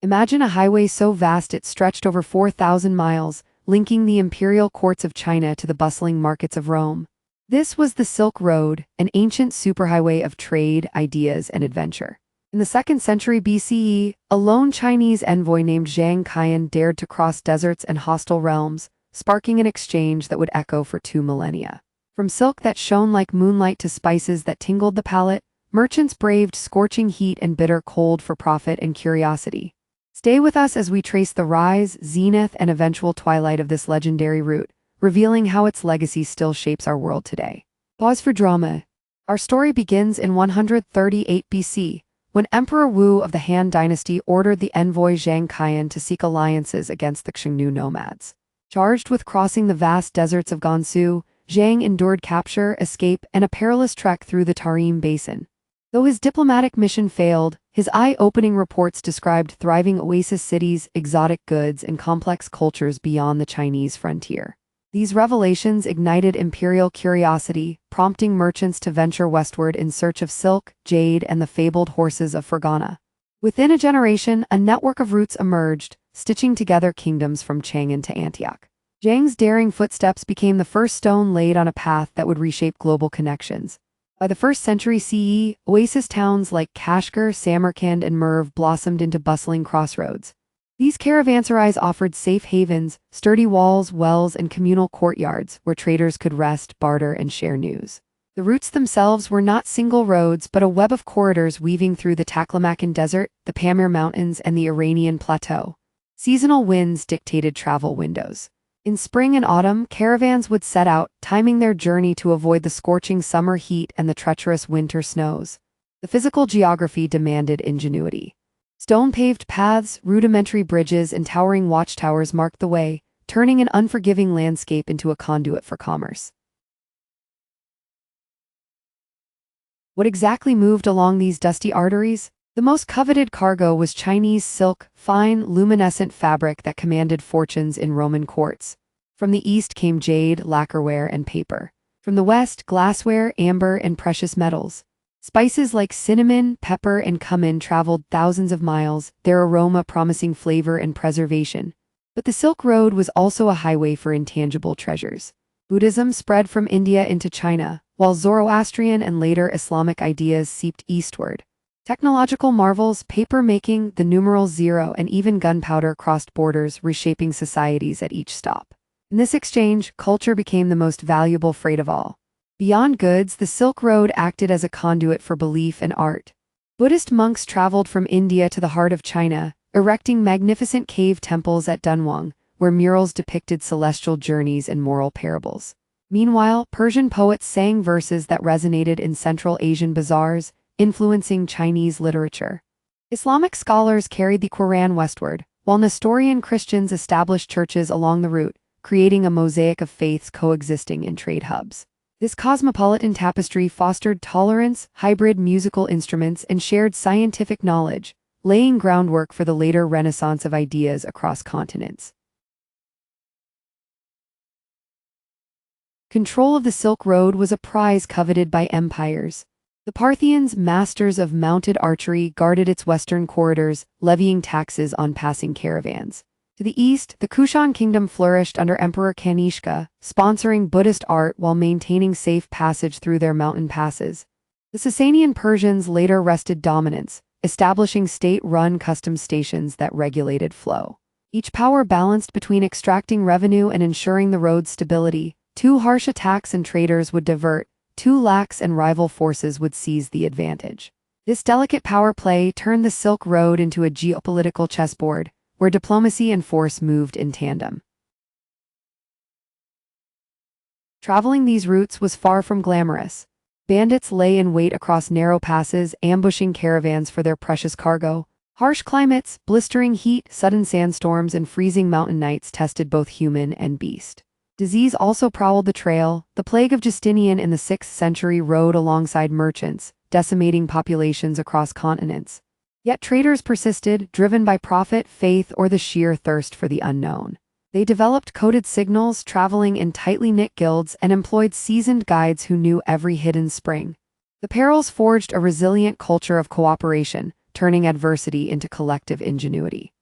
Imagine a highway so vast it stretched over 4,000 miles, linking the imperial courts of China to the bustling markets of Rome. This was the Silk Road, an ancient superhighway of trade, ideas, and adventure. In the 2nd century BCE, a lone Chinese envoy named Zhang Qian dared to cross deserts and hostile realms, sparking an exchange that would echo for 2 millennia. From silk that shone like moonlight to spices that tingled the palate, merchants braved scorching heat and bitter cold for profit and curiosity. Stay with us as we trace the rise, zenith, and eventual twilight of this legendary route, revealing how its legacy still shapes our world today. Pause for drama. Our story begins in 138 BC, when Emperor Wu of the Han Dynasty ordered the envoy Zhang Qian to seek alliances against the Xiongnu nomads. Charged with crossing the vast deserts of Gansu, Zhang endured capture, escape, and a perilous trek through the Tarim Basin. Though his diplomatic mission failed, his eye-opening reports described thriving oasis cities, exotic goods, and complex cultures beyond the Chinese frontier. These revelations ignited imperial curiosity, prompting merchants to venture westward in search of silk, jade, and the fabled horses of Fergana. Within a generation, a network of routes emerged, stitching together kingdoms from Chang'an to Antioch. Zhang's daring footsteps became the first stone laid on a path that would reshape global connections. By the 1st century CE, oasis towns like Kashgar, Samarkand, and Merv blossomed into bustling crossroads. These caravanserais offered safe havens, sturdy walls, wells, and communal courtyards where traders could rest, barter, and share news. The routes themselves were not single roads but a web of corridors weaving through the Taklamakan Desert, the Pamir Mountains, and the Iranian Plateau. Seasonal winds dictated travel windows. In spring and autumn, caravans would set out, timing their journey to avoid the scorching summer heat and the treacherous winter snows. The physical geography demanded ingenuity. Stone-paved paths, rudimentary bridges, and towering watchtowers marked the way, turning an unforgiving landscape into a conduit for commerce. What exactly moved along these dusty arteries? The most coveted cargo was Chinese silk, fine, luminescent fabric that commanded fortunes in Roman courts. From the east came jade, lacquerware, and paper. From the west, glassware, amber, and precious metals. Spices like cinnamon, pepper, and cumin traveled thousands of miles, their aroma promising flavor and preservation. But the Silk Road was also a highway for intangible treasures. Buddhism spread from India into China, while Zoroastrian and later Islamic ideas seeped eastward. Technological marvels, paper making, the numeral 0, and even gunpowder crossed borders, reshaping societies at each stop. In this exchange, culture became the most valuable freight of all. Beyond goods, the Silk Road acted as a conduit for belief and art. Buddhist monks traveled from India to the heart of China, erecting magnificent cave temples at Dunhuang, where murals depicted celestial journeys and moral parables. Meanwhile, Persian poets sang verses that resonated in Central Asian bazaars, influencing Chinese literature. Islamic scholars carried the Quran westward, while Nestorian Christians established churches along the route, creating a mosaic of faiths coexisting in trade hubs. This cosmopolitan tapestry fostered tolerance, hybrid musical instruments, and shared scientific knowledge, laying groundwork for the later renaissance of ideas across continents. Control of the Silk Road was a prize coveted by empires. The Parthians, masters of mounted archery, guarded its western corridors, levying taxes on passing caravans. To the east, the Kushan kingdom flourished under Emperor Kanishka, sponsoring Buddhist art while maintaining safe passage through their mountain passes. The Sasanian Persians later wrested dominance, establishing state-run customs stations that regulated flow. Each power balanced between extracting revenue and ensuring the road's stability. Too harsh attacks and traders would divert, too lax and rival forces would seize the advantage. This delicate power play turned the Silk Road into a geopolitical chessboard, where diplomacy and force moved in tandem. Traveling these routes was far from glamorous. Bandits lay in wait across narrow passes, ambushing caravans for their precious cargo. Harsh climates, blistering heat, sudden sandstorms, and freezing mountain nights tested both human and beast. Disease also prowled the trail. The plague of Justinian in the 6th century rode alongside merchants, decimating populations across continents. Yet traders persisted, driven by profit, faith, or the sheer thirst for the unknown. They developed coded signals, traveling in tightly knit guilds, and employed seasoned guides who knew every hidden spring. The perils forged a resilient culture of cooperation, turning adversity into collective ingenuity.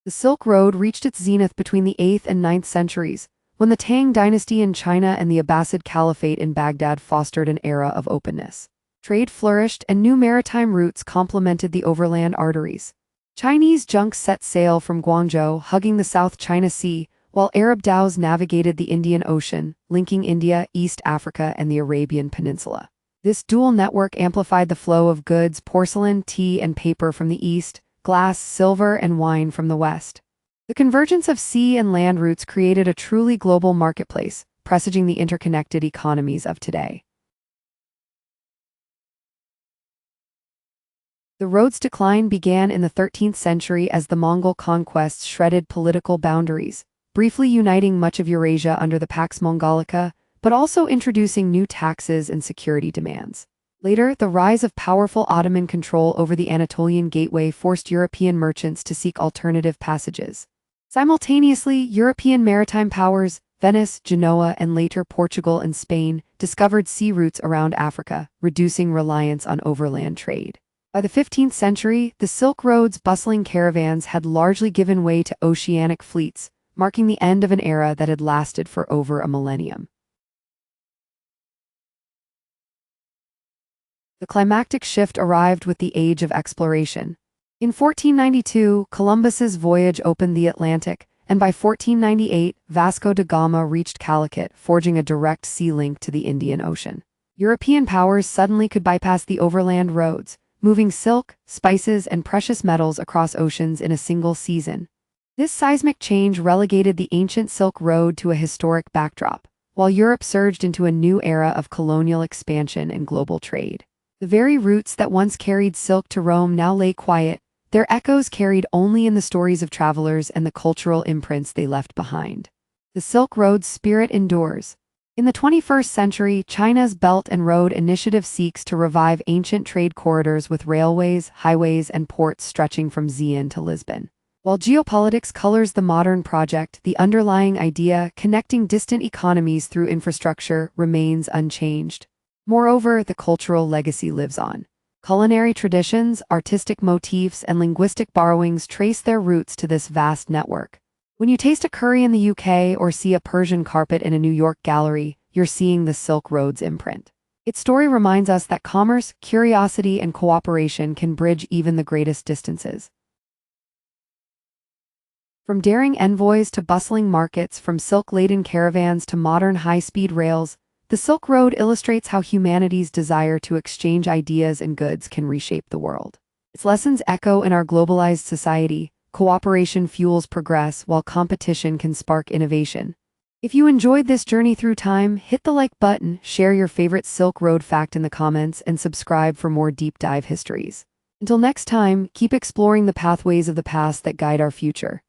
The Silk Road reached its zenith between the 8th and 9th centuries, when the Tang dynasty in China and the Abbasid Caliphate in Baghdad fostered an era of openness. Trade flourished and new maritime routes complemented the overland arteries. Chinese junks set sail from Guangzhou, hugging the South China Sea, while Arab dhows navigated the Indian Ocean, linking India, East Africa, and the Arabian Peninsula. This dual network amplified the flow of goods, porcelain, tea, and paper from the east, glass, silver, and wine from the west. The convergence of sea and land routes created a truly global marketplace, presaging the interconnected economies of today. The road's decline began in the 13th century as the Mongol conquests shredded political boundaries, briefly uniting much of Eurasia under the Pax Mongolica, but also introducing new taxes and security demands. Later, the rise of powerful Ottoman control over the Anatolian gateway forced European merchants to seek alternative passages. Simultaneously, European maritime powers, Venice, Genoa, and later Portugal and Spain, discovered sea routes around Africa, reducing reliance on overland trade. By the 15th century, the Silk Road's bustling caravans had largely given way to oceanic fleets, marking the end of an era that had lasted for over a millennium. The climactic shift arrived with the Age of Exploration. In 1492, Columbus's voyage opened the Atlantic, and by 1498, Vasco da Gama reached Calicut, forging a direct sea link to the Indian Ocean. European powers suddenly could bypass the overland roads, moving silk, spices, and precious metals across oceans in a single season. This seismic change relegated the ancient Silk Road to a historic backdrop, while Europe surged into a new era of colonial expansion and global trade. The very routes that once carried silk to Rome now lay quiet, their echoes carried only in the stories of travelers and the cultural imprints they left behind. The Silk Road's spirit endures. In the 21st century, China's Belt and Road Initiative seeks to revive ancient trade corridors with railways, highways, and ports stretching from Xi'an to Lisbon. While geopolitics colors the modern project, the underlying idea, connecting distant economies through infrastructure, remains unchanged. Moreover, the cultural legacy lives on. Culinary traditions, artistic motifs, and linguistic borrowings trace their roots to this vast network. When you taste a curry in the UK or see a Persian carpet in a New York gallery, you're seeing the Silk Road's imprint. Its story reminds us that commerce, curiosity, and cooperation can bridge even the greatest distances. From daring envoys to bustling markets, from silk-laden caravans to modern high-speed rails, the Silk Road illustrates how humanity's desire to exchange ideas and goods can reshape the world. Its lessons echo in our globalized society. Cooperation fuels progress, while competition can spark innovation. If you enjoyed this journey through time, hit the like button, share your favorite Silk Road fact in the comments, and subscribe for more deep dive histories. Until next time, keep exploring the pathways of the past that guide our future.